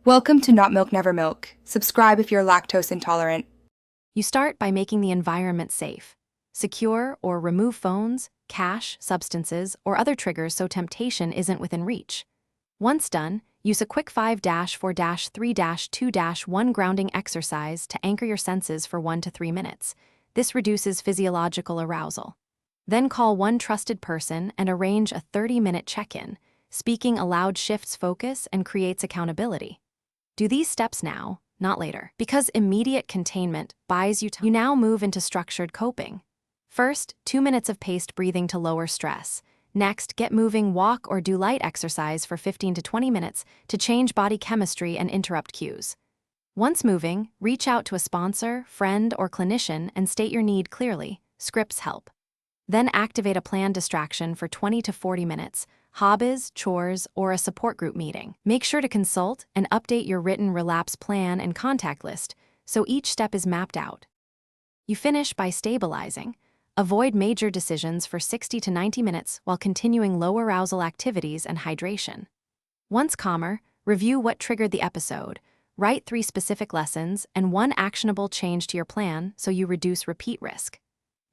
Welcome to Not Milk Never Milk. Subscribe if you're lactose intolerant. You start by making the environment safe. Secure or remove phones, cash, substances, or other triggers so temptation isn't within reach. Once done, use a quick 5-4-3-2-1 grounding exercise to anchor your senses for 1 to 3 minutes. This reduces physiological arousal. Then call one trusted person and arrange a 30-minute check-in. Speaking aloud shifts focus and creates accountability. Do these steps now, not later, because immediate containment buys you time. You now move into structured coping. First, 2 minutes of paced breathing to lower stress. Next, get moving, walk or do light exercise for 15 to 20 minutes to change body chemistry and interrupt cues. Once moving, reach out to a sponsor, friend, or clinician and state your need clearly. Scripts help. Then activate a planned distraction for 20 to 40 minutes, hobbies, chores, or a support group meeting. Make sure to consult and update your written relapse plan and contact list so each step is mapped out. You finish by stabilizing. Avoid major decisions for 60 to 90 minutes while continuing low arousal activities and hydration. Once calmer, review what triggered the episode. Write 3 specific lessons and 1 actionable change to your plan so you reduce repeat risk.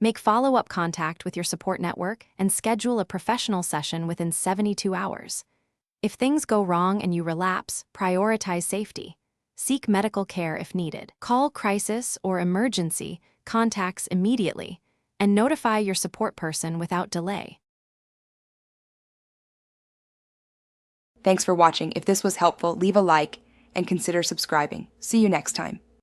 Make follow-up contact with your support network and schedule a professional session within 72 hours. If things go wrong and you relapse, prioritize safety. Seek medical care if needed. Call crisis or emergency contacts immediately and notify your support person without delay. Thanks for watching. If this was helpful, leave a like and consider subscribing. See you next time.